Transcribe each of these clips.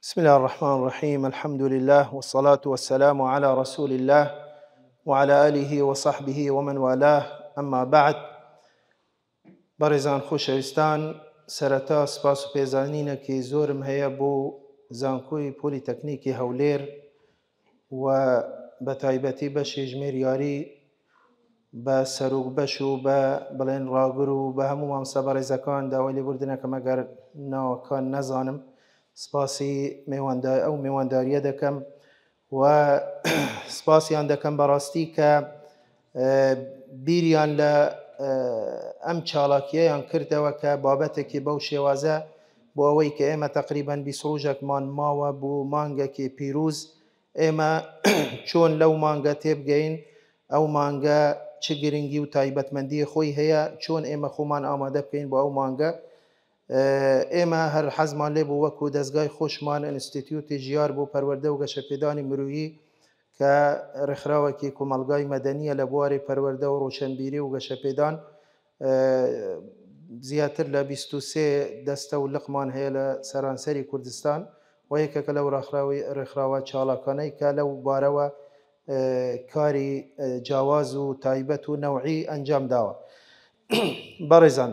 بسم الله الرحمن الرحيم. الحمد لله والصلاة والسلام على رسول الله وعلى آله وصحبه ومن والاه. أما بعد، بەڕێزان خۆشەویستان، سەرەتا سپاس و پێزانینێکی زۆرم هەیە بۆ زانکۆی پۆلیتەکنیکی هەولێر و بە تایبەتی بەشی ژمێریاری بە سەرۆک بەش و بە بڵێن ڕاگر و بە هەموو مامۆستا بەڕێزەکان داوای لێبوردنەکەم ئەگەر ناوەکان نەزانم سپاسی ئەو میوانداریە دەکەم و سپاسیان دەکەم بەڕاستی کە بیریان لە ئەم چالاکیەیان کردەوە کە بابەتێکی بەو شێوازە بۆ ئەوەی کە ئێمە تەقریبەن 20 ڕۆژێکمان ماوە بۆ مانگێکی پیرۆز ئێمە چۆن لەو مانگە تێبگەین، ئەو مانگە چ گرنگی و تایبەتمەندی خۆی هەیە، چۆن ئێمە خۆمان ئامادە بکەین بۆ ئەو مانگە. ئێمە هەر حەزمان لێ بوو وەکو دەستگای خۆشمان ئینستیتیوتی ژیار بۆ پەروەردە و گەشەپێدانی مرۆیی کە ڕێکخراوێکی کۆمەڵگای مەدەنیە لە بواری پەروەردە و ڕۆشنبیری و گەشەپێدان، زیاتر لە 23 دەستە و لقمان هەیە لە سەرانسەری کوردستان و یەکێکە لەو ڕێکخراوە چالاکانەی کە لەو بارەوە کاری جیاواز و تایبەت و نەوعی ئەنجام داوە. بەڕێزان،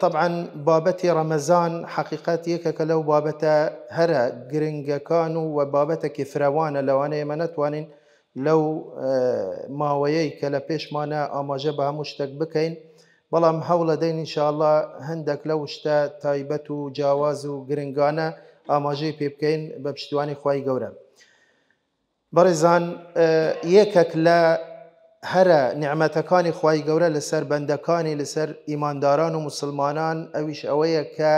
طبعا بابەتی ڕەمەزان حقیقەت یەکێکە لەو بابەتە هەرە گرنگەکان و بابەتێکی فراوانە لەوانەیە ئێمە نەتوانین لەو ماوەیەی کە لە پێشمانە ئاماژە بە هەموو شتێک بکەین، بەڵام هەوڵ دەدەین ئینشاءالله هەندێک لەو شتە تایبەت و جیاواز و گرنگانە ئاماژەی پێ بکەین بە پشتیوانی خوای گەورە. بەڕێزان، یەکێک لە هەرە نیعمەتەکانی خوای گەورە لەسەر بەندەکانی لەسەر ئیمانداران و مسلمانان ئەویش ئەوەیە کە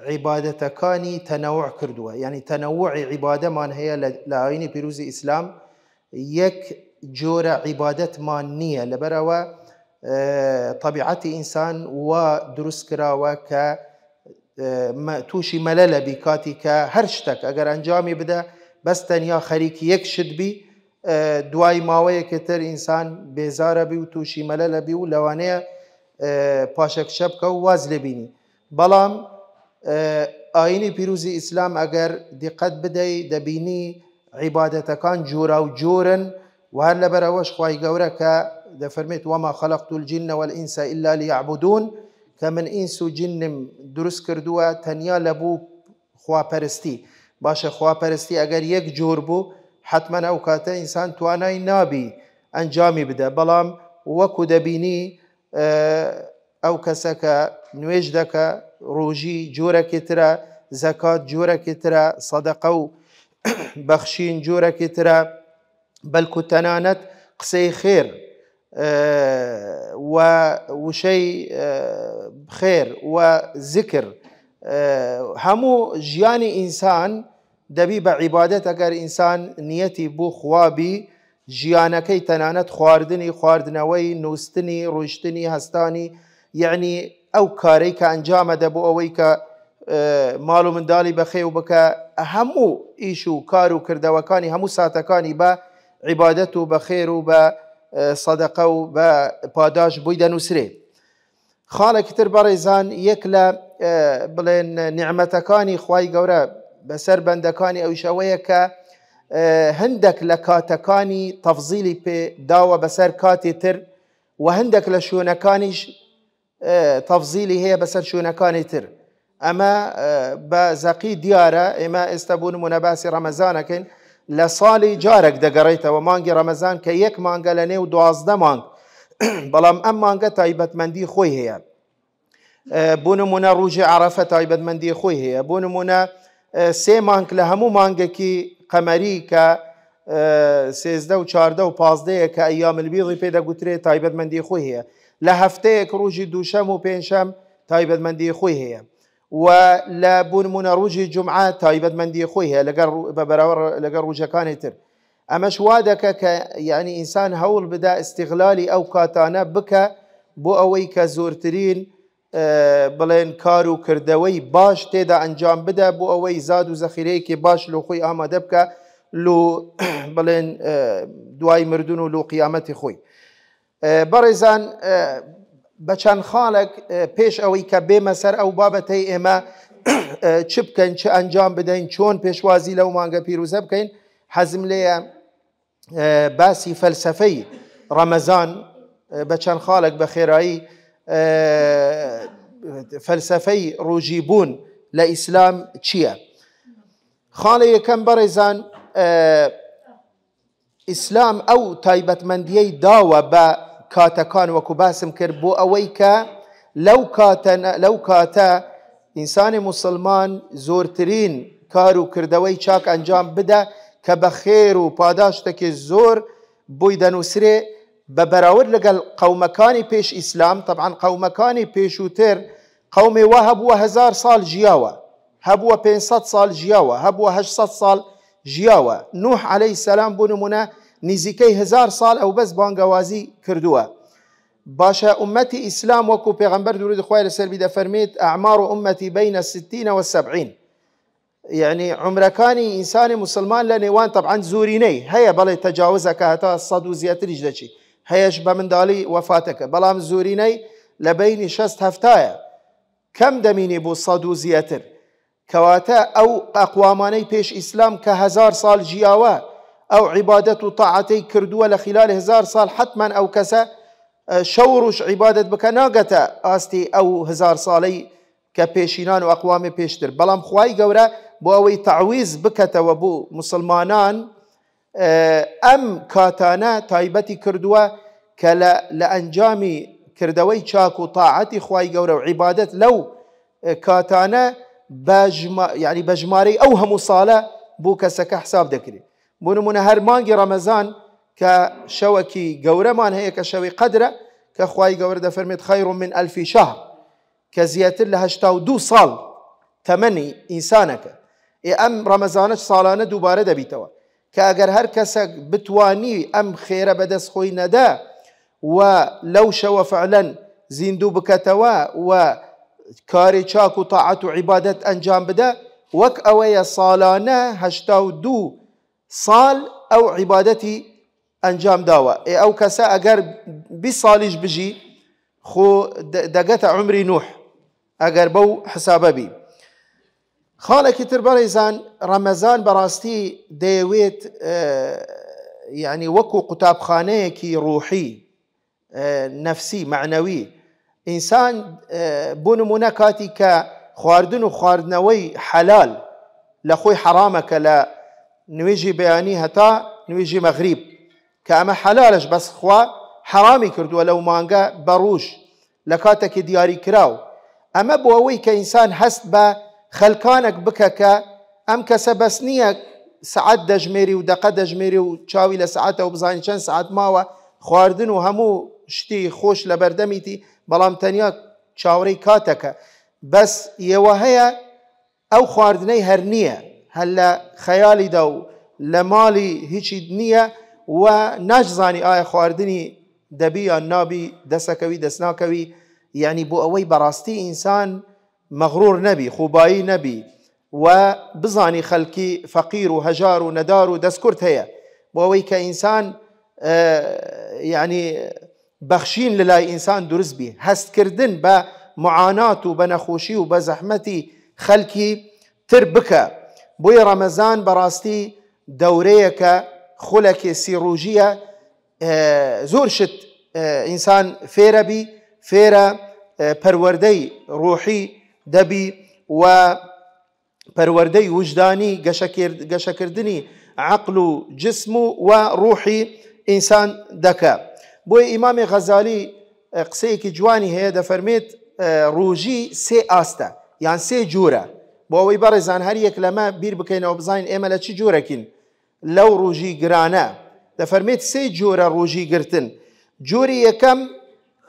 عیبادەتەکانی تەنەوع کردووە، یعنی تەنەوعی عیبادەمان هەیە لە ئاینی پیرۆزی ئیسلام، یەک جۆرە عیبادەتمان نییە، لەبەرەوە طەبیعەتی ئینسان وا دروست کراوە کە تووشی مەلەلە بی کاتی کە هەر شتێک ئەگەر ئەنجامی بدە بەس تەنیا خەریکی یەک شت بی، دوای ماوەیەکی تر ئینسان بێزارە بی و تووشی مەلەلە بی و لەوانەیە پاشەکشە بکە و واز لێبینی. بەڵام ئاینی پیرۆزی ئیسلام ئەگەر دیقەت بدەی دەبینی عیبادەتەکان جۆرا و جۆرن و هەر لەبەرەوەش خوای گەورە کە دەفەرمێت وەما خەلەقت الجن والئینس إلا لیعبدون، کە من ئینس و جنم دروست کردووە تەنیا لە بوو خواپەرستی. باشە، خواپەرستی ئەگەر یەک جۆر بوو حتمما ئەو کاتە ئینسان توانای نابی ئەنجامی بدە، بەڵام وەکو دەبینی ئەو کەسە کە نوێژ دەکە ڕۆژی جۆرەکی ترە، زەکات جۆرەکی ترە، سەدەقە و بەخشین جۆرەکی ترە، بەلکو تەنانەت قسەی خێر و وشەی خێر و ذکر هەموو ژیانی ئینسان دەبی بە عیبادەت. ئەگەر ئینسان نیەتی بۆ خوابی، ژیانەکەی تەنانەت خواردنەوەی، نووستنی، ڕۆیشتنی، هەستانی، یعنی ئەو کارەی کە ئەنجامەدە بۆ ئەوەی کە ماڵ و منداڵی بەخێو بکە، هەموو ئیش و کار و کردەوەکانی هەموو ساتەکانی بە عیبادەت و بە خێر و بە سەدەقە و بە پاداش بووی دەنووسرێ. خاڵێکی تر بەڕێزان، یەک لە بڵێن نیعمەتەکانی خوای گەورە بەسەر بەندەکانی ئەویش ئەوەیە کە هەندێک لە کاتەکانی تەفزیلی پێ داوە بەسەر کاتی تر و هەندێک لە شوێنەکانیش تەفزیلی هەیە بەسەر شوێنەکانی تر. ئەمە بە زەقی دیارە. ئێمە ئێستا بوو نمونە باسی ڕەمەزانەکەین، لە ساڵی جارێک دەگەڕێیتەوە مانگی ڕەمەزان کە یەک مانگە لە نێو 12 مانگ، بەڵام ئەم مانگە تایبەتمەندی خۆی هەیە. بۆ نمونە ڕۆژی عەرەفە تایبەتمەندی خۆی هەیە. بۆ نمونە 3 مانگ لە هەموو مانگێکی قەمەری کە 13 و 14 و 15 کە ئەیام البیضی پێدەگوترێت تایبەتمەندی خۆی هەیە. لە هەفتەیەک ڕۆژی دووشەم و پێنجشەم تایبەتمەندی خۆی هەیە و لە بۆ نمونە ڕۆژی جومعە تایبەتمەندی خۆی هەیە بەراورد لەگەڵ ڕۆژەکانی تر. ئەمەش وا دەکە کە یعنی ئینسان هەوڵ بدە استیغلالی ئەو کاتانە بکە بۆ ئەوەی کە زۆرترین بڵێن کار و کردەوەی باش تێدا ئەنجام بدە، بۆ ئەوەی زاد و زەخیرەیەکی باش لۆ خۆی ئامادە بکە لۆ بڵێن دوای مردن و لۆ قیامەتی خۆی. بەڕێزان، بەچەند خاڵێک پێش ئەوەی کە بێمە سەر ئەو بابەتەی ئێمە چ بکەین چ ئەنجام بدەین چۆن پێشوازی لەو مانگە پیرۆزە بکەین حەزم لێیە باسی فەلسەفەی ڕەمەزان بەچەند خاڵێک بە خێرایی فەلسەفەی ڕۆژیبوون لە ئیسلام چییە؟ خاڵی یەکەم بەڕێزان ئیسلام ئەو تایبەتمەندیەی داوە بە کاتەکان وەکو باسم کرد بۆ ئەوەی کە لەو کاتە ئینسانی موسڵمان زۆرترین کار و کردەوەی چاک ئەنجام بدە کە بە خێر و پاداشتێکی زۆر بۆی دەنووسرێ بە بەراورد لەگەڵ قەومەکانی پێش ئیسلام. طبعاً قەومەکانی پێشووتر قەومێ وا هەبووە 1000 ساڵ ژیاوە، هەبووە 500 ساڵ ژیاوە، هەبووە 800 ساڵ ژیاوە. نوح عەلەیهی سەلام بۆ نمونە نزیکەی 1000 ساڵ ئەو بەس بانگەوازی کردووە. باشە ئومەتی ئیسلام وەکو پێغەمبەر درودی خوای لەسەر دەفەرمێت ئەعمار ئومەتی بەینە 60 و 70، یعنی عمرەکانی ئینسانی مسلمان لە نێوان طبعاً زورینەی هەیە بەڵێ تەجاوزەکە هەتا 100 و زیاتریش دەچی، هەیەش بە منداڵی وەفاتەکە، بەڵام زورینەی لە بینی 60-70 کەم دەمینی بۆ 100 و زیاتر. کەواتە ئەو ئەقوامانەی پێش ئیسلام کە 1000 ساڵ ژیاوە ئەو عیبادەت و تاعەتەی کردووە لە خلال 1000 ساڵ حتمما ئەو کەسە شەو ڕۆژ عیبادەت بکە ناگەتە ئاستی ئەو 1000 ساڵەی کە پێشینان و ئەقوامی پێشتر. بەڵام خوای گەورە بۆ ئەوەی تەعویز بکەتەوە بۆ مسلمانان ئەم کاتانە تایبەتی کردووە کە لە ئەنجامی کردەوەی چاک و تاعەتی خوای گەورە و عیبادەت لەو کاتانە یعنی بە ژمارەی ئەو هەموو ساڵە بۆ کەسەکە حساب دەکرێت. بۆ نمونە هەر مانگی ڕەمەزان کە شەوەکی گەورەمان هەیە کە شەوی قەدرە کە خوای گەورە دەفەرمێت خەیر من ئەلف شەهر کە زیاتر لە 82 ساڵ تەمەنی ئینسانەکە. ئەم ڕەمەزانە ساڵانە دووبارە دەبیتەوە کە ئەگەر هەر کەسێک بتوانی ئەم خێرە بەدەست خۆی نەدا و لەو شەوە فعلەن زیندوو بکەتەوە و کاری چاک و تاعەت و عیبادەت ئەنجام بدە وەک ئەوەیە ساڵانە 82 ساڵ ئەو عیبادەتی ئەنجام داوە. ئەو کەسە ئەگەر 20 ساڵیش بژی خۆ دەگەتە عمری نوح ئەگەر بەو حسابە بی. خاڵێکی تر بەڕێزان ڕەمەزان بەڕاستی دەیەوێت یعنی وەکو قوتابخانەیەکی ڕوحی نەفسی معنەوی ئینسان بۆ نمونە کاتی کە خواردن و خواردنەوەی حەلال لە خۆی حرامەکە لە نوێژی بەیانی هەتا نوێژی مەغریب کە ئەمە حەلالش بەس خوا حرامی کردووە لەو مانگە بە ڕوژ لە کاتێکی دیاری کراو. ئەمە بۆ ئەوەی کە ئینسان هەست بە خەلکانێک بکە کە ئەم کەسە بەس نییە سعات دەژمێری و دەقە دەژمێری و چاوی لە سعاتەوە بزانین چەند سعات ماوە خواردن و هەموو شتی خۆش لە بەردەمیتی، بەڵام تەنیا چاوەڕێی کاتەکە بەس یەوە هەیە ئەو خواردنەی هەر نییە، هەر لە خەیالیدا و لە ماڵی هیچی نییە و ناشزانی ئایا خواردنی دەبی یان نابی دەسەکەوی دەستناکەوی. یعنی بۆ ئەوەی بەڕاستی ئینسان مەغرور نەبی خوبایی نەبی و بزانی خەلکی فەقیر و هەژار و نەدار و دەستکورد هەیە بۆ ئەوەی کە ئینسان یعنی بەخشین لەلای ئینسان دروست بی، هەستکردن بە معانات و بە نەخۆشی و بە زەحمەتی خەلکی تر بکە. بۆیە ڕەمەزان بەڕاستی دەورەیەکە خولەکی سیڕۆژیە زۆر شت ئینسان فێرە بی، فێرە پەروەردەی ڕۆحی دەبی و پەروەردەی وجدانی گەشەکردنی عەقل و جسم و ڕۆحی ئینسان دەکە. بۆی ئیمامی غەزالی قسەیەکی جوانی هەیە دەفەرمێت ڕۆژی سێ ئاستە یان سێ جوورە. بۆ ئەوەی بەڕێزان هەر یەک لەمە بیر بکەینەوە بزانین ئێمە لە چ جۆرەکین لەو ڕۆژی گرانە. دەفەرمێت سێ جۆرە ڕۆژی گرتن. جۆری یەکەم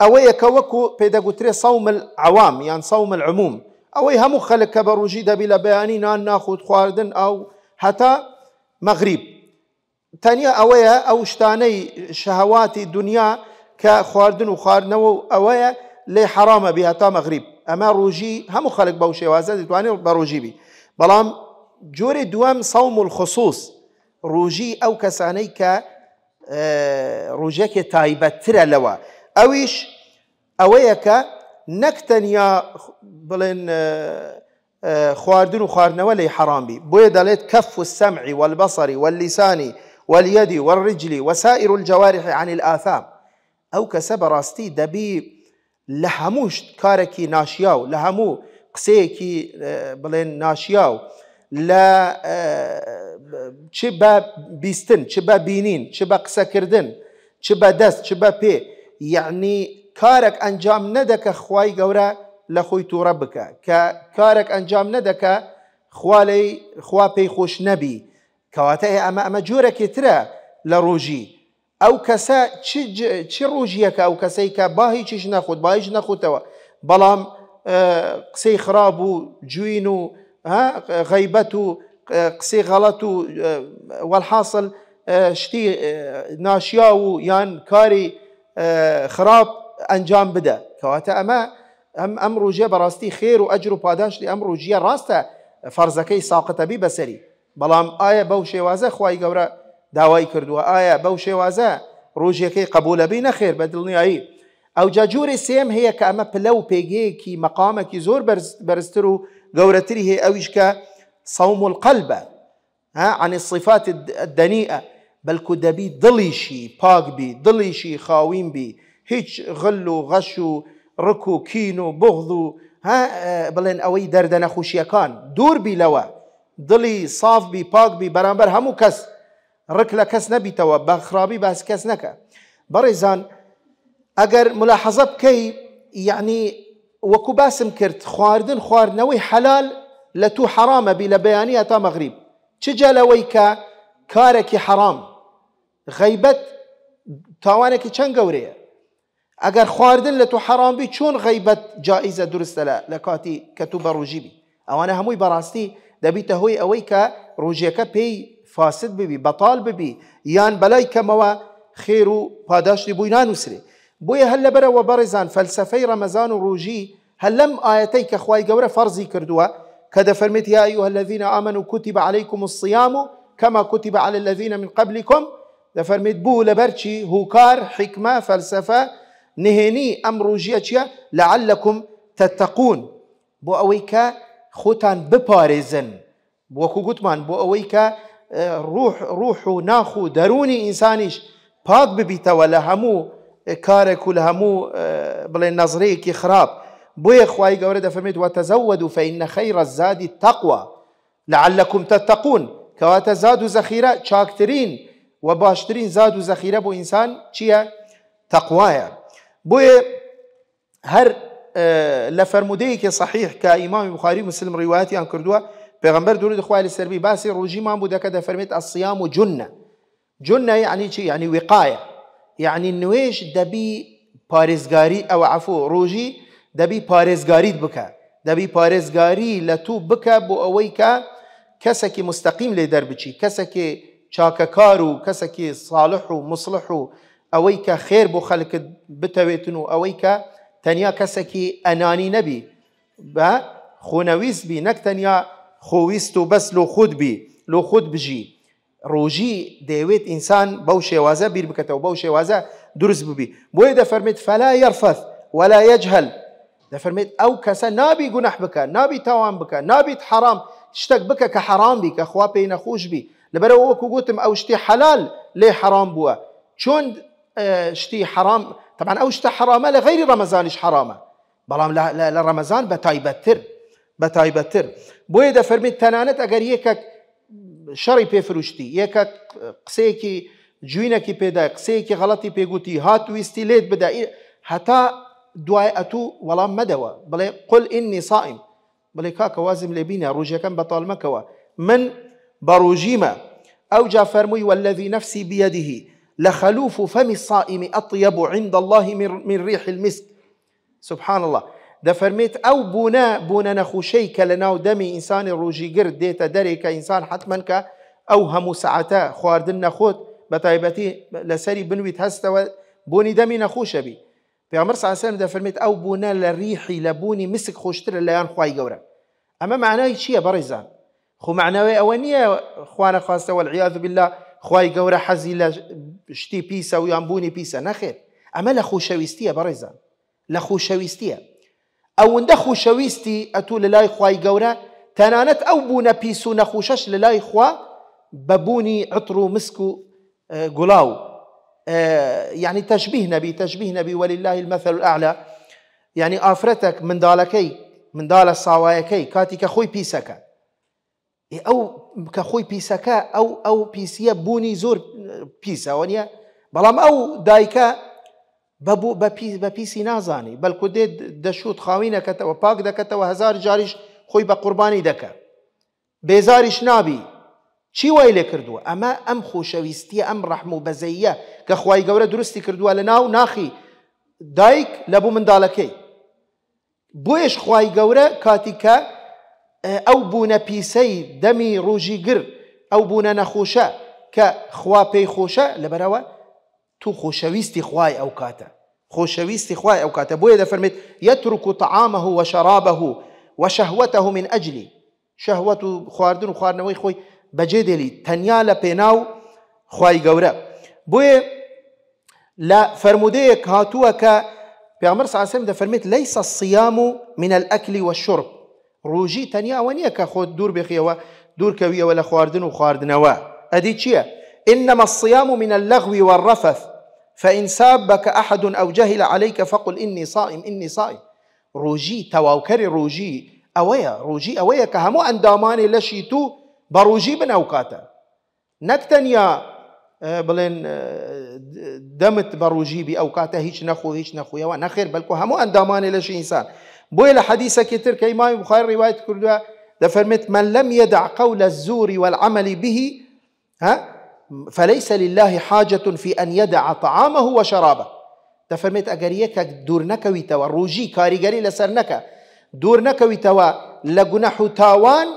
ئەوەیە کە وەکو پێدەگوترێ سەوم العەوام یان سەوم العموم، ئەوەی هەموو خەلک کە بە ڕۆژی دەبی لە بەیانی نان ناخوت خواردن ئەو هەتا مەغریب، تەنیا ئەوەیە ئەو شتانەی شەهەواتی دنیا کە خواردن و خواردنەوە ئەوەیە لێ حرامە بی هەتا مەغریب. ئەمە ڕۆژی هەموو خەلک بەو شێوازە دەتوانێت بە ڕۆژی بی. بەڵام جۆری دووەم سەوم الخصوص، ڕۆژی ئەو کەسانەی کە ڕۆژێکی تایبەتترە لەوە، ئەویش ئەوەیە کە نەک تەنیا بڵێن خواردن و خواردنەوە لێی حەرام بی، بۆیە دەڵێت كف السمع والبصر واللسان واليد والرجل وسائر الجوارح عن الآثام. ئەو کەسە بەڕاستی دەبی لە هەموو کارێکی ناشیاو، لە هەموو قسەیەکی بڵێن ناشیاو، لە چ بە بیستن، چ بە بینین، چ بە قسەکردن، چ بە دەست، چ بە پێ، یعنی کارێک ئەنجام نەدەکە خوای گەورە لە خۆی تووڕە بکە، کە کارێک ئەنجام نەدەکە خوا پێی خۆش نەبی، کەواتە ئەمە جۆرەکی ترە لە ڕۆژی. ئەو کەسە چی ڕۆژیەکە؟ ئەو کەسەی کە با هیچیش نەخوت، با هیچ نەخوتەوە، بەڵام قسەی خراپ و جوین و غەیبەت و قسەی غەڵەت و وەڵحاصل شتی ناشیا و یان کاری خراپ ئەنجام بدە، کەواتە ئەم ڕۆژیە بەڕاستی خێر و ئەجر و پاداشتی ئەم ڕۆژیە ڕاستە فەرزەکەی ساقتەبی بەسەری، بەڵام ئایا بەو شێوازە خوای گەورە داوای کردووە؟ ئایا بەو شێوازە ڕۆژیەکەی قبولەبی؟ نەخێر، بە دڵنیایی. ئەو جاجووری سێم هەیە کە ئەمە پلە و پێگەیەکی مەقامێکی زۆر بەرزتر و گەورەتری هەیە، ئەویش کە صوم القلبە عن الصفات الدنيئة، بەلکو دەبی دڵیشی پاک بی، دڵیشی خاوین بی، هیچ غل و غەش و ڕک و کین و بغض و بڵێن ئەوەی دەردە نەخۆشیەکان دوور بی لەوە، دڵی صاف بی، پاک بی، بەرامبەر هەموو کەس ڕک لە کەس نەبیتەوە، بە خراپی باس کەس نەکە. بەڕێزان ئەگەر ملاحەزە بکەی، یعنی وەکو باسم کرد، خواردنەوەی حەلال لە تو حەرامە بی لە بەیانی هەتا مەغریب، چجا لەوەی کە کارێکی حەرام، غەیبەت تاوانێکی چەند گەورەیە. ئەگەر خواردن لە تو حەرام بی، چۆن غەیبەت جائیزە دروستە لە کاتی کە تو بە ڕۆژی بی؟ ئەوانە هەمووی بەڕاستی دەبیتە هۆی ئەوەی کە ڕۆژیەکە پێی فاسد ببی، بەتاڵ ببی، یان بەلای کەمەوە خێر و پاداشتی بووی نانووسێ. بۆیە هەر لەبەرەوە بەڕێزان فەلسەفەی ڕەمەزان و ڕۆژی هەر لەم ئاەتەی کە خوای گەورە فەرزی کردووە کە دەفەرمێت یا ئەیها الذین آمنوا کتب علیکم الصیام كما كتب على الذين من قبلكم، دەفەرمێت بوو لەبەرچی هوکار، حکمە، فەلسەفە، نهێنی ئەم ڕۆژیە چییە؟ لعلكم تتقون، بۆ ئەوەی کە خۆتان بپارێزن، وەکو گوتمان بۆ ئەوەی کە ڕوح و ناخ و دەرونی ئینسانیش پاک ببیتەوە لە هەموو کارێک و لە هەموو بڵێن نەزرەیەکی خراپ. بۆیە خوای گەورە دەفەرمێت وتزودوا فإن خير الزاد التقوى لعلكم تتقون، کەواتە زاد و زەخیرە چاکترین و باشترین زاد و زەخیرە بۆ ئینسان چییە؟ تەقوایە. بۆیە هەر لە فەرمودەیەکی صحیح کە ئیمامی بوخاری مسلم ڕیوایەتیان کردووە، پێغەمبەر درود خوای لەسەر بی باسی ڕۆژیمان بوو دەکە، دەفەرمێت الصیام جنة. جنة یعنی چی؟ یعنی وقایە، یعنی نوێژ دەبی پارێزگاری، ئەوە عەفو ڕۆژی دەبی پارێزگاریت بکە، دەبی پارێزگاری لە تو بکە بۆ ئەوەی کە کەسێکی مستەقیم لێ دەربچی، کەسێکی چاکەکار و کەسێکی صالح و مصلح و ئەوەی کە خێر بۆ خەڵکت بتەوێتن و ئەوەی کە تەنیا کەسێکی ئەنانی نەبی، بە خۆنەویست بی، نەک تەنیا خۆویست و بەس لۆ خود بی، لۆ خود بژی. ڕۆژی دەیەوێت ئینسان بەو شێوازە بیر بکەتەوە، بەو شێوازە دروست ببی. بۆیە دەفەرمێت فەلا یەرفەث ولا یەجهەل، دەفەرمێت ئەو کەسە نابی گونەح بکە، نابی تاوان بکە، نابیت حەرام شتێک بکە کە حەرام بی، کە خوا پێی نەخۆش بی، لەبەرەوە وەکو گوتم ئەو شتی حەلال لێ حەرام بووە. چۆن شتی حەرام؟ طبعا ئەو شتە حەرامە لە غەیری ڕەمەزانیش حەرامە، بەڵام لە ڕەمەزان بەتایبەتتر. بۆیە دەفەرمێت تەنانەت ئەگەر یەکێک شەڕی پێفروشتی، یەکێک قسەیەکی جوینێکی پێدا، قسەیەکی غەڵەتی پێگوتی، هاتوویستی لێت بدە، هەتا دوای ئەتوو وەڵام مەدەوە، بڵێ قل ئینی صائم، بڵێ کاکە وازم لێ بینە ڕۆژەکەم بەتاڵ مەکەوە، من بە ڕۆژیمە. ئەو جا فەرمووی والذی نفسی بیەده لخلوف فم الصائم أطيب عند الله من ريح المسك. سبحان الله. دەفەرمێت ئەو بوونە نەخوشەی کە لە ناو دەمی ئینسانی ڕۆژیگر دێتە دەرێ کە ئینسان حتمەن کە ئەو هەموو سەعاتە خواردن نەخۆت بە تایبەتی لەسەری بنویت هەستەوە بۆنی دەمی نەخۆشە بی. پێغەمبەر صلی الله علیه و سلم دەفەرمێت ئەو بوونە لە ریحی لە بوونی مسک خۆشترە لەلایەن خوای گەورە. ئەمە معنای چییە بەڕێزان؟ خۆ معناوی ئەوە نییە خوا نەخواستە والعیاذ بالله خوای گەورە حەزی لە شتی پیسە و یان بوونی پیسە، نەخێر، ئەمە لە خۆشەویستیە بەڕێزان، لە خوشەویستیە. ئەوەندە خوشەویستی ئەتوو لە لای خوای گەورە تەنانەت ئەو بوونە پیس و نەخوشەش لە لای خوا بەبوونی عطر و مسک و گوڵاو. يعني تشبيه نبي ولله المثل الأعلى. يعني ئافرەتێک منداڵە ساوایەکەی کاتی کە خۆی پیسەکە، ئەو کە خۆی پیسەکە ئەو پیسیە بوونی زۆر پیسەوە نیە، بەڵام ئەو دایکە بە پیسی نازانی، بەڵکو دێت دەشوت خاوینەکەتەوە پاک دەکەتەوە، هەزار جاریش خۆی بە قوربانی دەکە، بێزاریش نابی. چی وای لێ کردووە؟ ئەمە ئەم خۆشەویستیە، ئەم ڕەحم و بەزەییە کە خوای گەورە دروستی کردووە لە ناو ناخی دایک لە بوو منداڵەکەی. بۆیش خوای گەورە کاتی کە ئەو بوونە پیسەی دەمی ڕۆژی گر، ئەو بوونە نەخۆشە کە خوا پێی خۆشە، لەبەرەوە تو خۆشەویستی خوای ئەو کاتە، خۆشەویستی خوای ئەو کاتە. بۆیە دەفەرمێت یەترک طعامه وشرابه وشهوته من أجلی، شەهوەت و خواردن و خواردنەوەی خۆی بەجێ دێلی تەنیا لە پێناو خوای گەورە. بۆیە لە فەرمودەیەک هاتووە کە پێغەمبەر صلی الله علیه و سلم دەفەرمێت لەیس الصیام من الأكل والشرب، ڕۆژی تەنیا ئەوە نییە کە خۆت دوور بێخیەوە، دوورکەویەوە لە خواردن و خواردنەوە. ئەدی چییە؟ إنما الصيام من اللغو والرفث فإن سابك أحد أو جهل عليك فقل إني صائم إني صائم. ڕۆژی تەواوکەری ڕۆژی ئەوەیە کە هەموو ئەندامانی لەشی تو بە ڕۆژی بن ئەو کاتە، نەک تەنیا بڵێن دەمت بە ڕۆژی بی ئەو کاتە هیچ نەخۆیەوە، نەخێر، بەڵکو هەموو ئەندامانی لەشی ئینسان. بۆیە لە حەدیثێکی تر کە ئیمامی بوخاری ڕیوایەت کردووە دەفەرمێت من لم يدع قول الزور والعمل به فليس لله حاجة في أن يدع طعامه وشرابه. دەفەرمێت ئەگەر یەکێک دوور نەکەویتەوە، ڕۆژی کاریگەری لەسەر نەکە، دوور نەکەویتەوە لە گونەح و تاوان،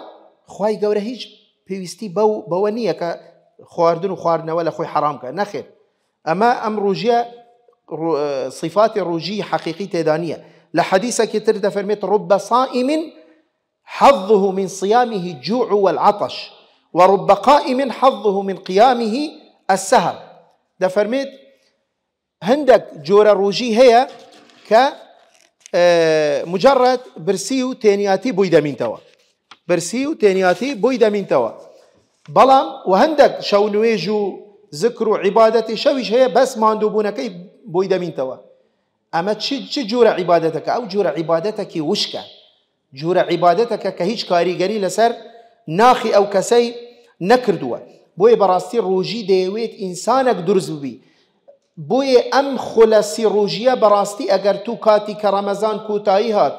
خوای گەورە هیچ پێویستی بەوە نییە کە خواردن و خواردنەوە لە خۆی حرام کە، نەخێر. ئەمە ئەم ڕۆژیە صفاتی ڕۆژی حەقیقی تێدا نییە. لە حەدیثێکی تر دەفەرمێت رب صائم حظه من صيامه الجوع والعطش ورب قائم حظه من قيامه السهر. دەفەرمێت هەندێک جۆرە ڕۆژی هەیە کە مجرد برسی و تێنیاتی بۆی دەمینتەوە، برسی و تێنیاتی بۆی دەمینتەوە، بەڵام و هەندێک شەو نوێژ و ذکر و عیبادەتی شەویش هەیە بەس ماندووبوونەکەی بۆی دەمینتەوە. ئەمە چ جۆرە عیبادەتەکە؟ ئەو جۆرە عیبادەتێکی وشکە، جۆرە عیبادەتەکە کە هیچ کاریگەری لەسەر ناخی ئەو کەسەی نەکردووە. بۆیە بەڕاستی ڕۆژی دەیەوێت ئینسانێک دروست ببی. بۆیە ئەم خولەسی ڕۆژیە بەڕاستی ئەگەر تو کاتی کە ڕەمەزان کۆتایی هات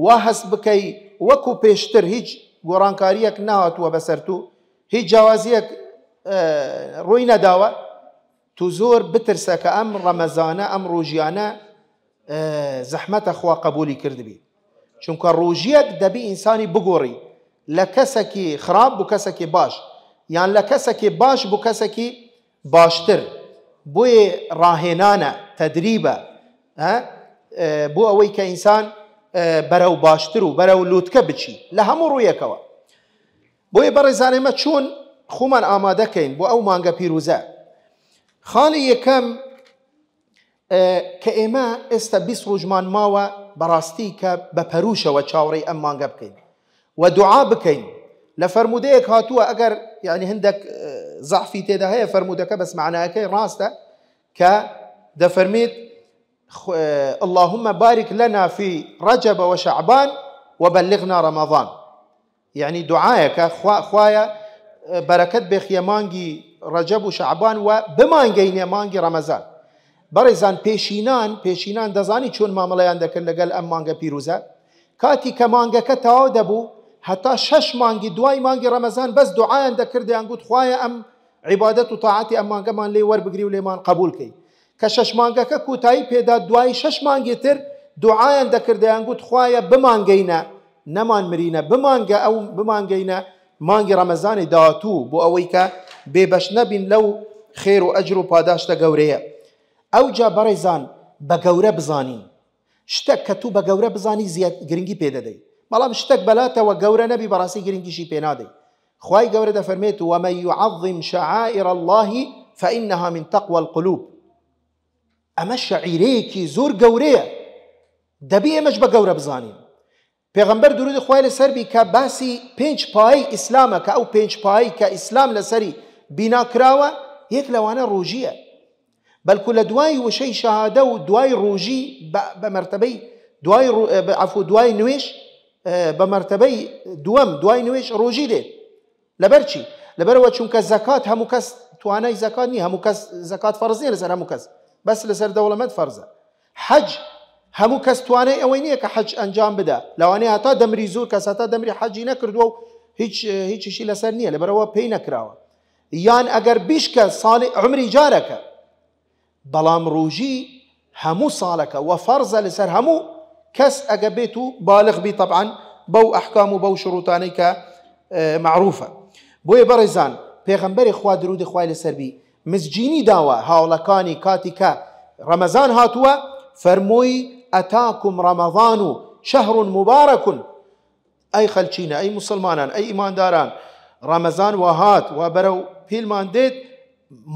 وا هەست بکەی وەکو پێشتر هیچ گۆڕانکاریەک نهاتووە بەسەر تو، هیچ جیاوازیەک ڕووی نەداوە، تو زۆر بترسە کە ئەم ڕەمەزانە ئەم ڕۆژیانە زەحمەتە خوا قبولی کردبی. چونکە ڕۆژیەک دەبی ئینسانی بگۆڕی لە کەسێکی خراپ بوو کەسێکی باش، یان لە کەسێکی باش بوو کەسێکی باشتر. بۆیە ڕاهێنانە تەدریبە بۆ ئەوەی کە ئینسان بەرەو باشتر و بەرەو لووتکە بچی لە هەموو ڕوویەکەوە. بۆیە بەڕێزان ئێمە چۆن خۆمان ئامادەکەین بۆ ئەو مانگە پیرۆزە. خاڵی یەکەم کە ئێمە ئێستا 20 ڕۆژمان ماوە بەڕاستی کە بە پەروشەوە چاوەڕێی ئەم مانگە بکەین و دوعا بکەین. لە فەرمودەیەک هاتووە ئەگەر یعنی هەندێک زەعفی تێدا هەیە فەرمودەکە بەس معنایەکەی ڕاستە کە دەفەرمێت اللهم بارك لنا في رجب وشعبان وبلغنا رمضان. يعني دعايك خوايا بركت بخيا مانجي رجب وشعبان وبمانجين مانجي رمضان. برزان پیشینان دەزانی چۆن مامەڵەیان دەکرد لەگەل ئەم مانگە پیرۆزە. کاتی کە مانگەکە تەواو دەبوو هەتا 6 مانگی دوای مانگی ڕەمەزان بەس دوعایان دەکرد، دەیان گوت خوایە ئەم عیبادەت و تاعاتی ئەم مانگەمان لێ وەربگری و لێمان قبول کەی. کە 6 مانگەکە کوتایی پێدا دوای 6 مانگی تر دوعایان دەکرد، دەیان گوت خوایە بمانگەینە نەمان مرینە، بمانگە ئەو بمانگەینە مانگی ڕەمەزانی داهاتوو بۆ ئەوەی کە بێبەش نەبین لەو خێر و ئەجر و پاداشتە گەورەیە. ئەو جا بەڕێزان بە گەورە بزانین، شتێک کە تو بە گەورە بزانی زیاد گرنگی پێ دەدەی، بەڵام شتێک بەلاتەوە گەورە نەبی بەڕاستی گرنگیشی پێ نادەی. خوای گەورە دەفەرمێت ومن يعظم شعائر الله فإنها من تقوى القلوب. ئەمە شەعیرەیەکی زۆر گەورەیە دەبێ ئێمەش بە گەورە بزانین. پێغەمبەر درود خوای لەسەر بی کە باسی 5 پایەی ئیسلامە کە ئەو 5 پایەی کە ئیسلام لەسەری بینا کراوە یەک لەوانە ڕۆژیە، بەڵکو لە دوای وشەی شەهادە و دوای ڕۆژی بە مەرتەبەی دوای نوێش بە مەرتەبەی دووەم دوای نوێش ڕۆژی دێت. لەبەر چی؟ لەبەرەوە چونکە زەکات هەموو کەس توانای زەکات نییە، هەموو کەس زەکات فەرز نییە لەسەر هەموو کەس، بەس لەسەر دەوڵەمەند فەرزە. حەج هەموو کەس توانای ئەوەی نییە کە حەج ئەنجام بدە، لەوانەیە هەتا دەمری زۆر کەس هەتا دەمری حەجی نەکردووە و هیچیشی لەسەر نییە، لەبەرەوە پێی نەکراوە. یان ئەگەر 20 کەس ساڵی عمری جارەکە، بەڵام ڕۆژی هەموو ساڵەکە و فەرزە لەسەر هەموو کەس ئەگە بێت و بالغ بی طبعاً بەو ئەحکام و بەو شروطانەی کە معروفە. بۆیە بەڕێزان پێغەمبەری خوا درودی خوای لەسەر بی مزجینی داوە هاوڵەکانی کاتی کە ڕەمەزان هاتووە، فەرمووی ئەتاکم ڕەمەضان و شەهڕ مبارەک. ئەی خەلچینە، ئەی موسڵمانان، ئەی ئیمانداران، ڕەمەزان وا هات وا بەرەو پێلمان دێت،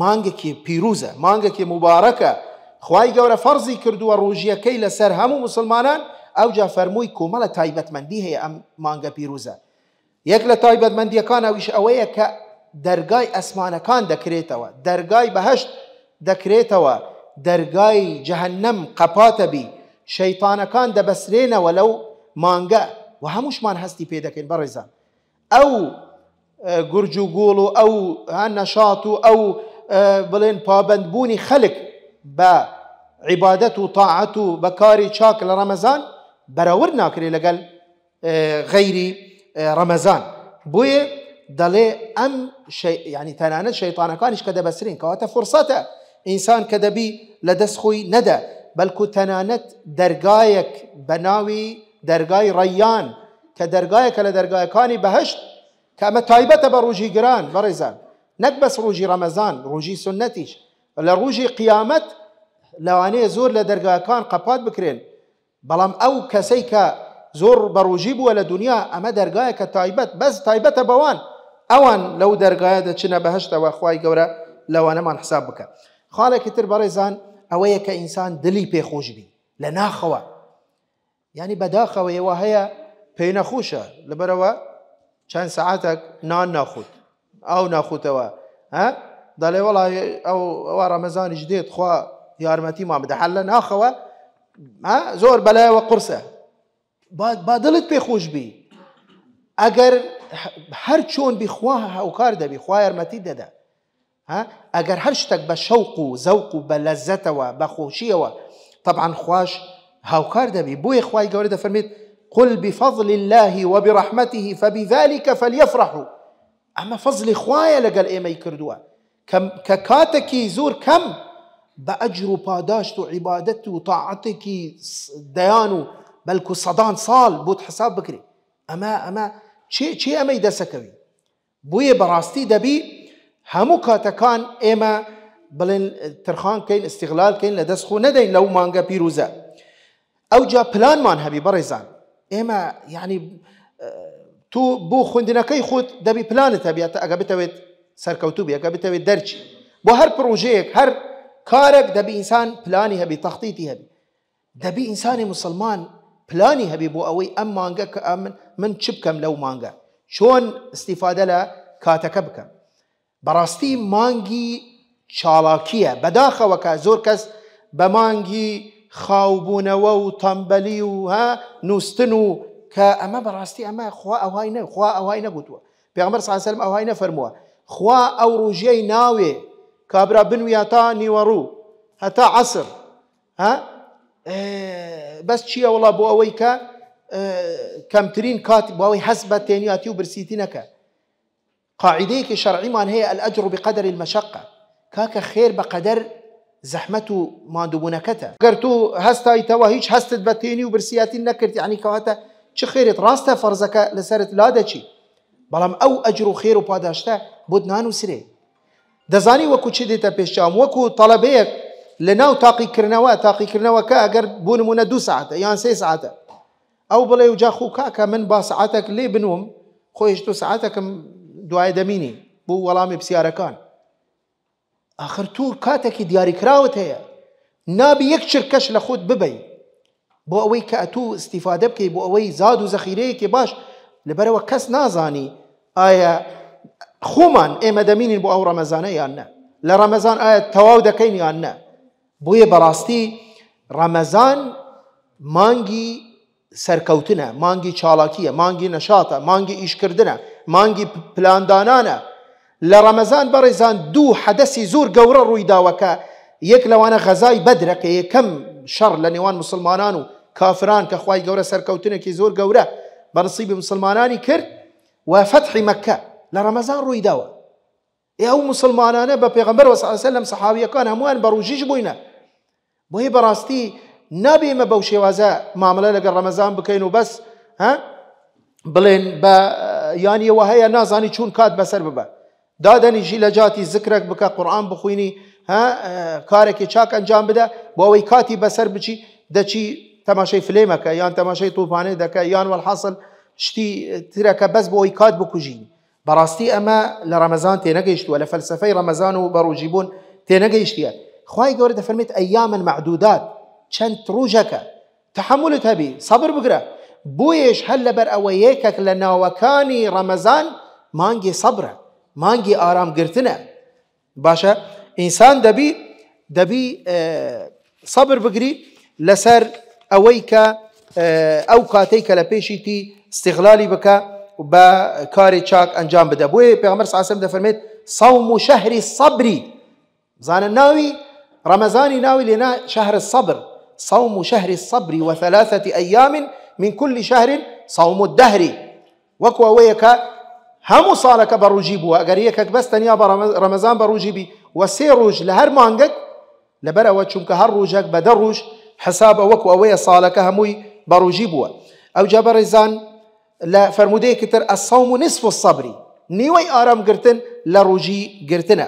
مانگێکی پیرۆزە، مانگێکی مبارەکە، خوای گەورە فەرزی کردووە ڕۆژیەکەی لەسەر هەموو موسڵمانان. ئەوجا فەرمووی کۆمەڵە تایبەتمەندی هەیە ئەم مانگە پیرۆزە. یەک لە تایبەتمەندیەکان ئەویش ئەوەیە کە دەرگای ئەسمانەکان دەکرێتەوە، دەرگای بەهەشت دەکرێتەوە، دەرگای جەهەنەم قەپاتە بی، شەیتانەکان دەبەسرێنەوە لەو مانگە و هەمووشمان هەستی پێ دەکەین. بەڕێزان ئەو گورج و گوڵ و ئەو نەشات و ئەو بڵێن پابەندبوونی خەلک بە عیبادەت و تاعەت و بەکاری چاک لە ڕەمەزان بەراورد ناکرێت لەگەڵ غەیری ڕەمەزان. بۆیە دەڵێ ئەم یعنی تەنانەت شەیتانەکانیش کە دەبەسرین کەواتە فرسەتە ئینسان کە دەبی لە دەست خۆی نەدە، بەڵکو تەنانەت دەرگایەک بە ناوی دەرگای ڕەیان کە دەرگایەکە لە دەرگایەکانی بەهەشت کە ئەمە تایبەتە بە ڕۆژی گران بەڕێزان، نەک بەس ڕۆژی ڕەمەزان، ڕۆژی سنەتیش لە ڕۆژی قیامەت لەوانەیە زۆر لە دەرگاکان قەپات بکرێن. بەڵام ئەو کەسەی کە زۆر بە ڕۆژی بووە لە دنیا، ئەمە دەرگایەکە تایبەت بەس تایبەتە بەوان، ئەوان لەو دەرگایە دەچنە بەهەشتەوە. خوای گەورە لەوانەمان حساب بکە. خاڵێکی تر بەڕێزان ئەوەیە کە ئینسان دلی پێخۆش بی لە ناخەوە، یعنی بەداخەوە ئێوە هەیە پێی نەخۆشە، لەبەرەوە چەند سەعاتێک نان ناخوت ئەو ناخوتەوە، دەڵێ وەڵای ئەوە ڕەمەزانیش دێت خوا یارمەتیمان بدە، حەل لە ناخەوە زۆر بەلایەوە قورسە. با دڵت پێخۆش بی، ئەگەر هەر چۆن بی خوا هاوکار دەبی، خوا یارمەتی دەدا. ئەگەر هەر شتێک بە شەوق و زەوق و بە لەزەتەوە بە خۆشیەوە طبعاً خوش هاوکار دەبی. بۆیە خوای گەورە دەفەرمێت قل بفضل الله وبرحمته فبذلك فليفرحوا. ئەمە فەزلی خوایە لەگەڵ ئێمەی کردووە کە کاتێکی زۆر کەم بە ئەجر و پاداشت و عیبادەت و تاعەتێکی دەیان و بەلکو سەدان ساڵ بۆت حساب بکرێ. ئەمە چێ ئەمەی دەسەکەوی. بۆیە بەڕاستی دەبی هەموو کاتەکان ئێمە بڵێن ترخان کەین، ئیستیغلال کەین، لە دەست خۆ نەدەین لەو مانگە پیرۆزە. ئەوجا پلانمان هەبی بەڕێزان، ئێمە یعنی تۆ بۆ خوێندنەکەی خۆت دەبی پلانت هەبی، ئەگە بتەوێت سەرکەوتوو بی، ئەگە بتەوێت دەرچی بۆ هەر پرۆژەیەک هەر کارێک دەبی ئینسان پلانی هەبی، تەختیتی هەبی. دەبی ئینسانی موسڵمان پلانی هەبی بۆ ئەوەی ئەم مانگە کە من چ بکەم لەو مانگە، چۆن استیفادە لە کاتەکە بکەم. بەڕاستی مانگی چاڵاکیە بەداخەوە کە زۆر کەس بە مانگی خاوبوونەوە و تەمبەلی و نووسن و کە ئەمە بەڕاستی ئەمە خوا ئەوهای نەگوتووە. پێغەمبەر صلی الله علیه و سلم ئەوهای نەفەرمووە. خوا ئەو ڕۆژەی ناوێ کابرا بنویە تا نیوەڕوو هەتا عەسر، بەس چییە وڵا بۆ ئەوەی کە کەمترین کات بۆ ئەوەی هەست بە تێنیاتی و برسیتی نەکە. قاعدەیەکی شەرعیمان هەیە الأجر بقدر المشقة، کاکە خێر بەقەدەر زەحمەت و مادووبوونەکەتە. گەر تۆ هەستایتەوە هیچ هەستت بە تێنی و برسیاتی نەکرد، یعنی کەواتە چ خێرت ڕاستە فەرزەکە لەسەرت لا دەچی، بەڵام ئەو ئەجر و خێر و پاداشتە بۆت نانووسرێ. دەزانی وەکو چی دێتە پێشچاوم، وەکو تەڵەبەیەک لە ناو تاقیکردنەوەکە ئەگەر بۆ نمونە 2 ساعتە یان 3 ساعتە، ئەو بڵێ وجا خۆ کاکە من با ساعتێک لێ بنوم، خۆیش 2 ساعتێکم دوای دەمینی بۆ وەڵامی پرسیارەکان. آخر تو کاتێکی دیاریکراوت هەیە، نابی یەک چرکەش لە خۆت ببەی، بۆ ئەوەی کە ئەتوو استیفادە بکەی بۆ ئەوەی زاد و زەخیرەیەکی باش لەبەرەوە کەس نازانی ئایا خۆمان ئێمە دەمینین بۆ ئەو ڕەمەزانە یان نە، لە ڕەمەزان ئایا تەواو دەکەین یان نە. بۆیە بەڕاستی ڕەمەزان مانگی سەرکەوتنە، مانگی چاڵاکیە، مانگی نەشاتە، مانگی ئیشکردنە، مانگی پلاندانانە. لە ڕەمەزان بەڕێزان دوو حەدەسی زۆر گەورە ڕوویداوەکە، یەک لەوانە غەزای بەدرە کە یەکەم شەڕ لە نێوان مسلمانان و کافران کە خوای گەورە سەرکەوتنێکی زۆر گەورە بە نسیبی مسلمانانی کرد و فەتحی مەککە لە ڕەمەزان ڕوویداوە. ئەو مسلمانانە بە پێغەمبەر صلی الله علیه و سلم سەحابیەکان هەمووان بە ڕوژیش بووینە. بۆیە بەڕاستی نابێ ئێمە بەو شێوازە مامەلە لەگەڵ ڕەمەزان بکەین و بەس بڵێن بە یانیەوە هەیە نازانی چون کات بەسەر ببە، دادەنیژی لە جاتی زکرێک بکە، قورئان بخوێنی، کارێکی چاک ئەنجام بدە بۆ ئەوەی کاتی بەسەر بچی، دەچی تەماشای فلێمەکە یان تەماشای تووپانێ دەکە یان وەڵحاصل شتی ترەکە بەس بۆ ئەوەی کات بکوژین. بەڕاستی ئەمە لە ڕەمەزان تێنەگەیشتووە، لە فەلسەفەی ڕەمەزان و بەڕۆژیبوون تێنەگەیشتیە. خوای گەورە دەفەرمێت ئەیامن معدودات، چەند ڕۆژەکە تەحملت هەبی، سەبر بگرە. بۆیەش هەر لەبەر ئەوە یەکێک لە ناوەکانی ڕەمەزان مانگی سەبرە، مانگی ئارامگرتنە. باشە ئینسان دەبی سەبر بگری لەسەر ئەوەی کە ئەو کاتەی کە لە پێشیتی استیغلالی بکە و بە کاری چاک ئەنجام بدە. بۆیە پێغەمبەر صلی الله علیه و سلم دەفەرمێت صوم شهر الصبر، زانە ناوی ڕەمەزانی ناوی لێنا شهر الصبر، صوم شهر الصبر وثلاثة أيام من كل شهر صوم الدهر. وەکو ئەوەیە کە هەموو ساڵەکە بەڕووجی بووە، ئەگەر یەکێک بەس تەنیا بە ڕەمەزان بەڕووجی بی و 3 ڕۆژ لە هەر مانگێک، لەبەرەوە چونکە هەر ڕۆژێک بە 10 ڕۆژ حسابە وەکو ئەوەیە ساڵەکە هەمووی بەڕووجی بووە. ئەوجا بەڕێزان لە فەرمودەیەکی تر الصوم نصف الصبر، نیوەی ئارامگرتن لە ڕۆژی گرتنە.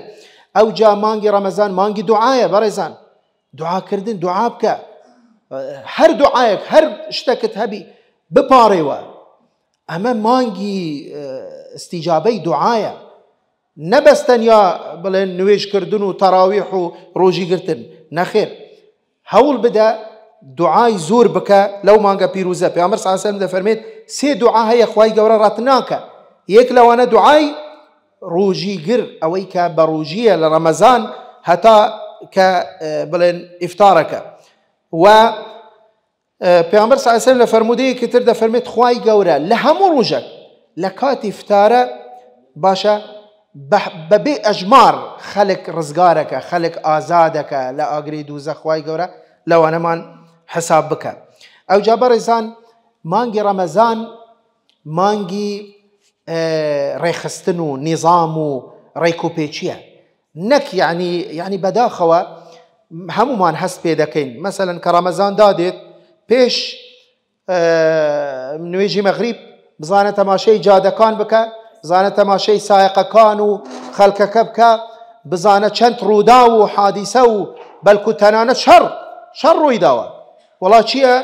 ئەوجا مانگی ڕەمەزان مانگی دوعایە بەڕێزان، دوعاکردن، دوعا بکە، هەر دوعایەک هەر شتێکت هەبی بپارێوە. ئەمە مانگی استیجابەی دوعایە، نەبەس تەنیا بڵێن نوێژکردن و تەراویح و ڕۆژی گرتن، نەخێر هەوڵ بدە دوعای زۆر بکە لەو مانگە پیرۆزە. پێغەمبەر صلی الله علیه و سلم دەفەرمێت 3 دوعا هەیە خوای گەورە ڕەتناکە. یەک لەوانە دوعای ڕۆژیگر، ئەوەی کە بە ڕۆژیە لە ڕەمەزان هەتا کە بڵێن ئیفتارەکە. و پێغەمبەر صلی الله علیه و سلم لە فەرمودەیەکی تر دەفەرمێت خوای گەورە لە هەموو ڕۆژێک لە کاتی ئیفتارە باشە بەبێ ئەژمار خەڵک ڕزگارەکە، خەڵک ئازادەکە لە ئاگری دووزەخ. خوای گەورە لەوانەمان حساب بکە. ئەوجا بەڕێزان مانگی ڕەمەزان مانگی ڕێخستن و نیظام و ڕێکوپێچیە، نەک یعنی بەداخەوە هەمومان هەست پێ دەکەین. مەسەلەن کە ڕەمەزان دادێت پێش نوێژی مەغریب بزانە تەماشای جادەکان بکە، بزانە تەماشای سایقەکان و خەڵکەکە بکە، بزانە چەند ڕوودا و حادیسە و بەلکو تەنانەت شەڕ ڕووی داوە. وەڵا چییە؟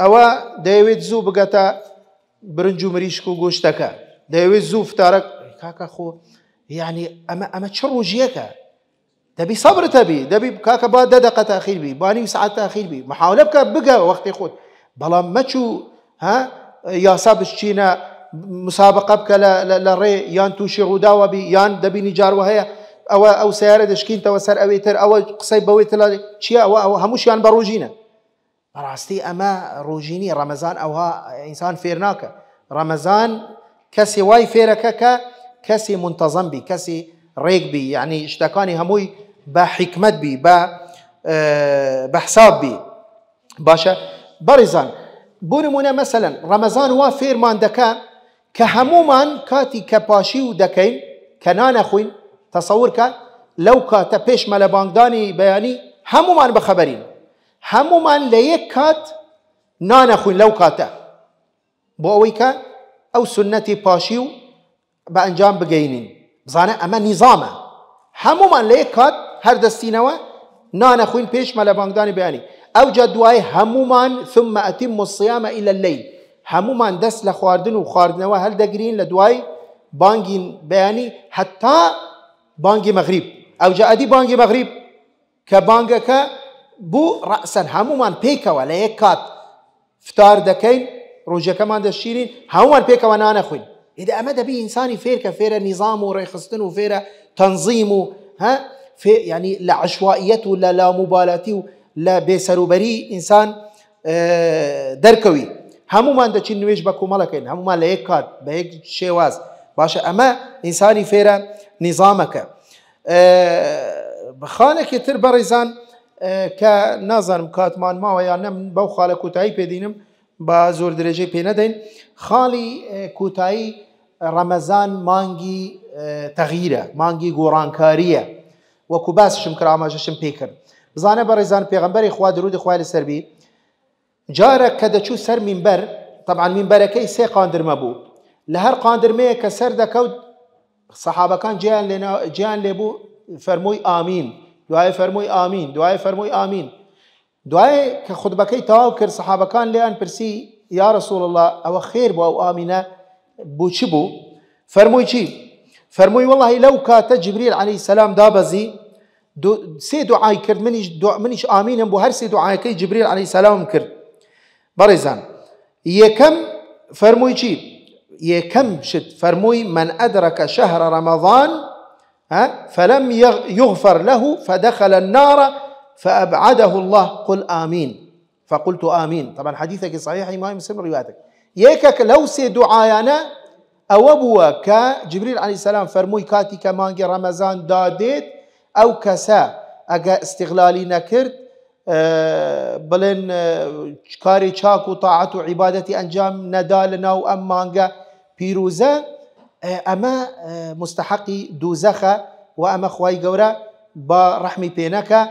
ئەوە دەیەوێت زوو بگەتە برنج و مریشک و گۆشتەکە، دەیەوێت زوو فتارەک کاکە خۆ یعنی ئەمە چ ڕۆژیەکە؟ دەبی سەبرت هەبی، دەبی کاکە با 10 دقە تاخیر بی، با نیم سعات تاخیر بی، محاولە بکە بگە وەختی خۆت. بەڵام مەچوو یاسا بچینە مسابقە بکە لە ڕێ یان تووشی ڕووداوە بی یان دەبینی جاروە هەیە ئەو سیارە دەشکینتەوە سەر ئەوەی تر، ئەوە قسەی بەوەی تر چییە؟ ئەوە هەمووشیان بە ڕۆژینە. بەڕاستی ئەمە ڕۆژینی ڕەمەزان ئەوها ئینسان فێر ناکە. ڕەمەزان کەسی وای فێرەکە کە کەسی منتەزەم بی، کەسی ڕێک بی، یعنی شتەکانی هەمووی بە حیکمەت بی، بە حساب بی. باشە بەڕێزان بۆ نمونە مەسەلەن ڕەمەزان وا فێرمان دەکە کە هەموومان کاتی کە پاشی و دەکەین کە نانەخوین، تەسەور کە لەو کاتە پێش مەلەبانگدانی بەیانی هەموومان بەخەبەرین، هەموومان لە یەک کات نانەخوین لەو کاتە، بۆ ئەوەی کە ئەو سنەتی پاشی و بە ئەنجام بگەینین. بزانە ئەمە نیزامە، هەموومان لە یەک کات هەردەستینەوە نانەخوین پێش مەلەبانگدانی بەیانی. ئەوجا دوای هەموومان ثم ئەتیموا الصیام إلى الليل، هەموومان دەست لە خواردن و خواردنەوە هەردەگرین لە دوای بانگی بەیانی هەتا بانگی مەغریب. ئەوجا ئەدی بانگی مەغریب کە بانگەکە بوو ڕەسەن هەموومان پێکەوە لە یەک کات فتار دەکەین ڕۆژەکەمان دەشیرین هەمومان پێکەوە نانەخوین ئێدە ئەمە دەبی ئینسانی فێرکە فێرە نیظام و ڕێخستن و فێرە تەنظیم و يعني لە عشوائیەت و لە لاموبالاتی و لە بێسەروبەری ئینسان دەرکەوی هەمومان دەچین نوێژ بە کۆمەڵەکەین هەمومان لە یەک کات بە یەک شێواز باشە ئەمە ئینسانی فێرە نیظامەکە خانێکی تر بەڕێزان کە نازانم کاتمان ماوە یان نەم بەو خاڵە کوتایی پێدینم بە زۆر درێژەی پێ نەدەین خاڵی کوتایی ڕەمەزان مانگی تەغییرە مانگی گۆڕانکاریە وەکو باسشم کرا ئاماژەشم پێ کرد بزانە بەڕێزان پێغەمبەری خوا درودی خوای لەسەر بی جارێک کە دەچوو سەر مینبەر طبعا مینبەرەکەی سێ قاندرمە بوو لە هەر قاندرمەیە کە سەر دەکەوت سەحابەکان گیان لێبوو فەرمووی ئامین دوای فەرمووی ئامین دوای فەرمووی ئامین دوای کە خوتبەکەی تەواو کرد سەحابەکان لێیان پرسی یا رسول الله ئەوە خێر بوو ئەو ئامینە بوو چی بوو فەرمووی چی فەرمووی والله لەو کاتە جبریل عەلەیهی سەلام دابەزی سێ دوعای کرد منیش ئامینم بوو هەر سێ دوعایەکەی جبریل عەلەیهی سەلامم کرد بەڕێزان یەکەم فەرمووی چی یەکەم شت فەرمووی من ئەدرەکە شەهرە ڕەمەضان فلم يغفر له فدخل النار فأبعده الله قل آمين فقلت آمين طبعا حديثك صحيح إمام مسلم روايتك يكك لو سي دعايانا أو أبوه كجبريل عليه السلام فرموي كاتي كمان رمضان داديت أو كسا أجا استغلالي نكرت بلن كاري چاك وطاعة وعبادة أنجام ندالنا وأمانجا بيروزا أما مستحقي دوزخة وأما خواي قورا برحمي بينك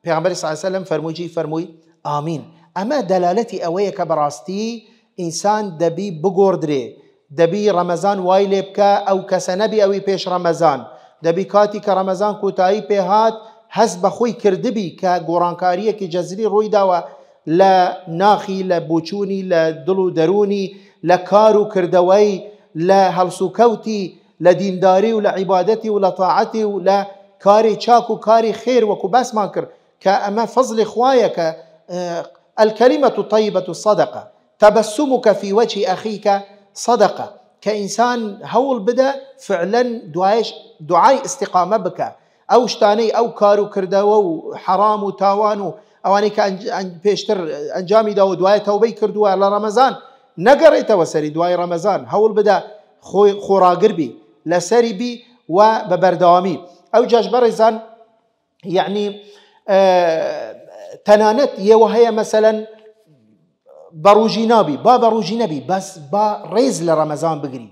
پیغمبر صلی الله علیه وسلم فرموی آمین اما دلالتی اویه که براستی انسان دبی بگردره دبی رمضان وای لبکه او کسنبی اوی پیش رمضان دبی کاتی که رمضان کوتایی په هات حس بخوی کرده بی که گورانکاریه که جزری روی داوه لناخی لبوچونی لدلو درونی لکارو کردوی لهلسوکوتی لدینداری و لعبادتی و لطاعتی و لکاری چاک و کاری خیر وکو بس ما کرد كأما فضل خوايك الكلمة الطيبة صدقة تبسمك في وجه أخيك صدقة كإنسان هول بدأ فعلا دعاء استقامة بك أو شتاني أو كارو كردو حرام وتاوانو أواني كأن بيشتر أنجامي داو دعاء توبي كردو على رمضان نقريت وسري دعاء رمضان هول بدأ خوراقر بي لسري بي وببردوامي أو جاج برزان يعني تنانت يوهي مثلا بروجي نبي بروجي نبي بس ريز لرمضان بقري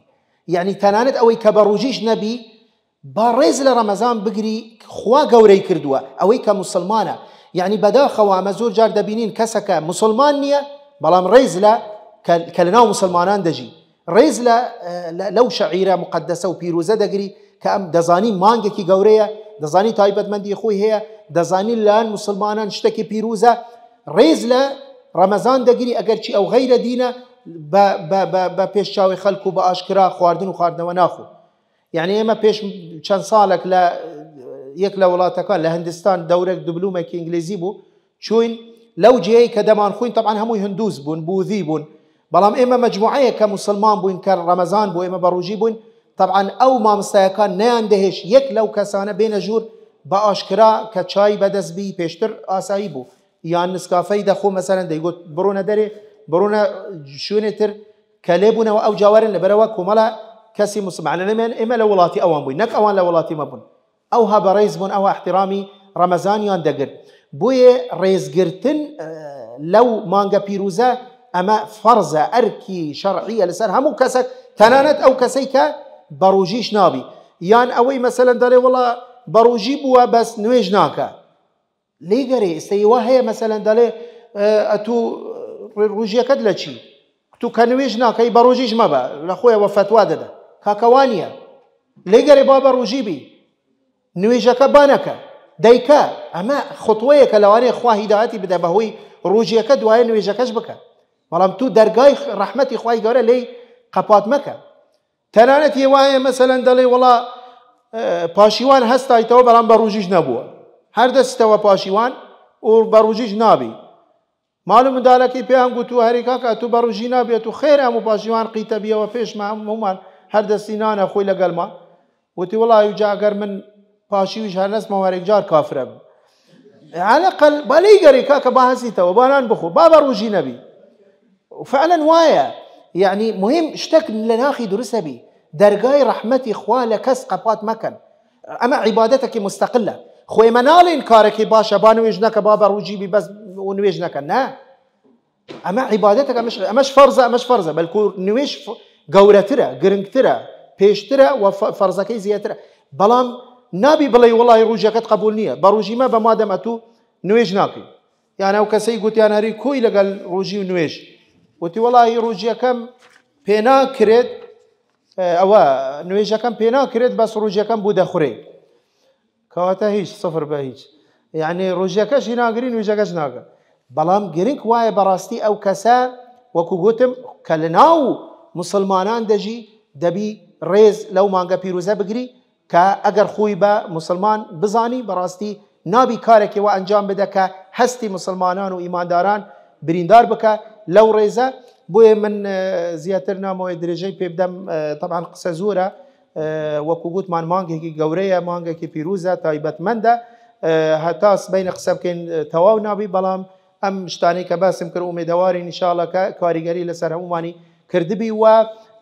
يعني تنانت اوي كبروجيش نبي بريز لرمضان بقري خوا قوري كردوا اوي كمسلمانة يعني بدا خوا مزور جار دبينين كسك مسلمان نية بلام ريز لا كلناو مسلمانان دجي ريز لا لو شعيرة مقدسة وبيروزة دقري كأم دزاني مانجكي قورية دزاني تايبت مندي خوي هي دزاني لان مسلمانان شتكي بيروزة ريز لا رمضان دقري اگر چي او غير دينه با پیش چاوي خلقو با اشكرا خواردن و خواردن و ناخو يعني اما پیش چند سالك لا يك لولاتكان لهندستان دورك دبلومك انجليزي بو چوين لو جي كدمان خوين طبعا همو هندوز بون بوذي بون بلام اما مجموعيه كمسلمان بون كرمضان بو اما بروجي بون طبعا او ما مستيقان ناندهش يك لو كسانه بين جور با اشكرا كچاي بدز بي پیشتر آسایی بو یا نسکافه دخو مثلا دیگوت برونه داره برونه شونه تر کلیبونه و او جوارن لبروا کوملا کسی مسلمان اما لولاتي اوان بوي نك اوان لولاتي مبون او ها بريز بون او احترامي رمضان يان دقر بوي ريزگرتن لو مانگا بيروزا اما فرزه اركي شرعيه لسر همو كسك تنانت او كسيك بروجيش نابي يان اوي مثلا داري والله بروجي بوا بس نويج ناكا ليغري استيواه مثلا دالي اتو روجيا كدلشي تو كنويجنا كاي بروجيش مبا لاخويا وفتوى ددا كاكوانيا ليغري بابا روجيبي نويجك بانك دايكا اما خطويك لواني اخوه هدايتي بدا بهوي روجيا كدواي نويجكش بك ولم تو درجاي رحمتي اخوي غير لي قبات مكه تنانت يواي مثلا دالي والله باشيوان هستاي تو برام بروجيش نبوه هر دستوا پاشیوان و بروجیش نابی ماڵ منداڵەکەی پێیان گوتو هەری کاکە تو بە ڕۆژی نابێت و خێرا هەموو پاشیوان قیتە بیەوە پێشمە هەمومان هەر دەستی نانە خۆی لەگەڵما وتی وڵی جاگەر من پاشیویش هەر نەسمەوە هەرێک جار کافرە بم عەلەقەل بەلەی گەڕی کاکە با هەسیتەوە بانان بخۆ با بە ڕۆژی نەبی فعلا وایە یعنی مهم شتێک لە ناخی دروستە بی دەرگای ڕەحمەتی خوا لە کەس قەپات مەکەن ئەمە عیبادەتێکی مستەقلە خۆی مەناڵێن کارێکی باشە با نوێژ نەکە با بە ڕووجی بی بەس نوێژ نەکەن نا ئەمە عیبادەتێک ئەمەش فەرزە بەلکو نوێژ گەورەترە گرنگترە پێشترە و فەرزەکەی زیاترە بەڵام نابی بڵێ وڵی ڕووجەکەت قبول نییە بە ڕووژیمە بە مادەمە تو نوێژ ناکەی یان ئەو کەسەی گوتیان هەری کۆی لەگەڵ ڕووژی و نوێژ وتی وڵی ڕووجەکەم پێ ناکرێت ئەوە نوێژەکەم پێ ناکرێت بەس ڕووجەکەم بوو دەخورێ کەواتە هیچ سفر بە هیچ یعنی ڕووژەکەشی ناگری نوێژەکەش ناگە بەڵام گرنگ وایە بەڕاستی ئەو کەسە وەکو گوتم کە لە ناو مسلمانان دەژی دەبی ڕێز لەو مانگە پیرۆزە بگری کە ئەگەر خۆی بە مسلمان بزانی بەڕاستی نابی کارێکەوە ئەنجام بدە کە هەستی مسلمانان و ئیمانداران بریندار بکە لەو ڕێزە بۆیە من زیاتر نامەوەی درێژەی پێ بدەم طبعا قسە زۆرە وەکو گوتمان مانگێکی گەورەیە مانگێکی پیرۆزە تایبەتمەندە هەتا بینە قسە بکەین تەواو نابی بەڵام ئەم شتانەی کە باسم کرد ئومێدەواری ئینشاءڵڵا کە کاریگەری لەسەر هەمومانی کردبی و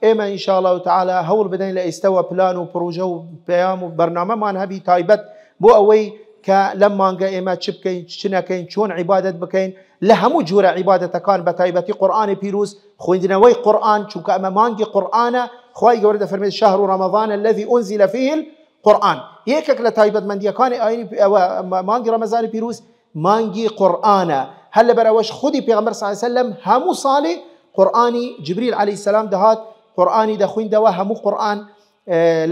ئێمە ئینشاءڵڵا تعالی هەوڵ بدەین لە ئێستەوە پلان و پرۆژە و پەیام و بەرنامەمان هەبی تایبەت بۆ ئەوەی کە لەم مانگە ئێمە چ بکەین چ نەکەین چۆن عیبادەت بکەین لە هەموو جۆرە عیبادەتەکان بە تایبەتی قورئانی پیرۆز خوێندنەوەی قورئان چونکە ئەمە مانگی قورئانە خوای گەورە دەفەرمێت شهر رمضان الذي أنزل فيه القرآن یەکێک لە تایبەتمەندیەکانی ئاینی ئەوە مانگی ڕەمەزانی پیرۆز مانگی قورئانە هەر لەبەر ئەوەش خودی پێغەمبەر صلی الله علیه وسلم هەموو ساڵی قورئانی جبریل عەلەیهی سەلام دەهات قورئانی دەخوێندەوە هەموو قورئان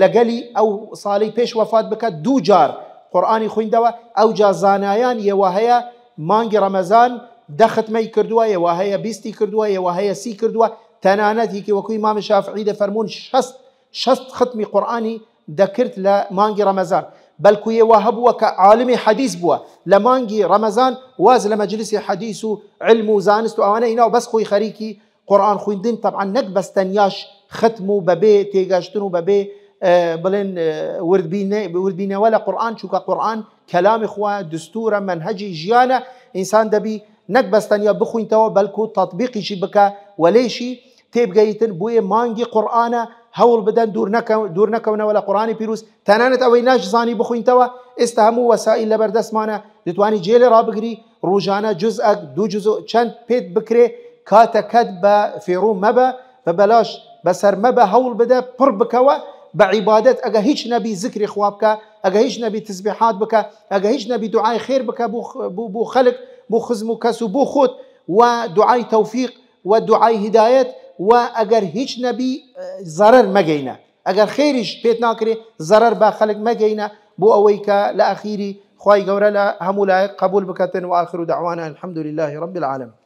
لەگەلی ئەو ساڵی پێش وەفات بکات دوو جار قورئانی خوێندەوە ئەو جا زانایان یەوە هەیە مانگی ڕەمەزان دە ختمەی کردووە یەوە هەیە 20 کردووە یەوە هەیە 30 کردووە تەنانەت هیچی وەکوی ئیمام شافعی دەفەرمون 60 ختمی قورئانی دەکرد لە مانگی ڕەمەزان بەلکو یەوە هەبووە کە عالمی حەدیث بووە لە مانگی ڕەمەزان واز لە مەجلیسی حەدیث و علم و زانست و ئەوانە هیناو بەس خۆی خەریکی قورئان خوێندن طبعا نەک بەس تەنیاش ختم و بەبێ تێگەشتن و بەبێ بڵێن وردبینەوە لە قورئان چونکە قورئان کەلامی خوا دستورە منهەجی ژیانە ئینسان دەبی نەک بەستەنیا بخوینتەوە بەلکو تەطبیقیشی بکە وەلێشی تێبگەیتن بۆیە مانگی قورئانە هەوڵ بدەن دوور نەکەونەوە لە قورئانی پیرۆز تەنانەت ئەوەی ناشزانی بخوینتەوە ئێستا هەموو وەسائل لەبەردەستمانە دەتوانی جێلێ ڕابگری ڕۆژانە جزئەک دوو جزء چەند پێت بکرێ کاتەکەت بە فێڕوو مەبە بە بەلاش بەسەر مەبە هەوڵ بدە پڕ بکەوە بە عیبادەت ئەگە هیچ نەبی زکری خوا بکە ئەگە هیچ نەبی تسبیحات بکە ئەگە هیچ نەبی دوعای خێر بکە بۆ خەڵک بۆ خزم و کەس و بۆ خۆت و دوعای تەوفیق و دوعای هیدایەت و ئەگەر هیچ نەبی زەرەر مەگەینە ئەگەر خێریش پێت ناکرێ زەرەر بە خەڵک مەگەینە بۆ ئەوەی کە لە ئەخیری خوای گەورە لە هەموو لایەک قبول بکەتن و آخر دعوانا الحمد لله رب العالمين.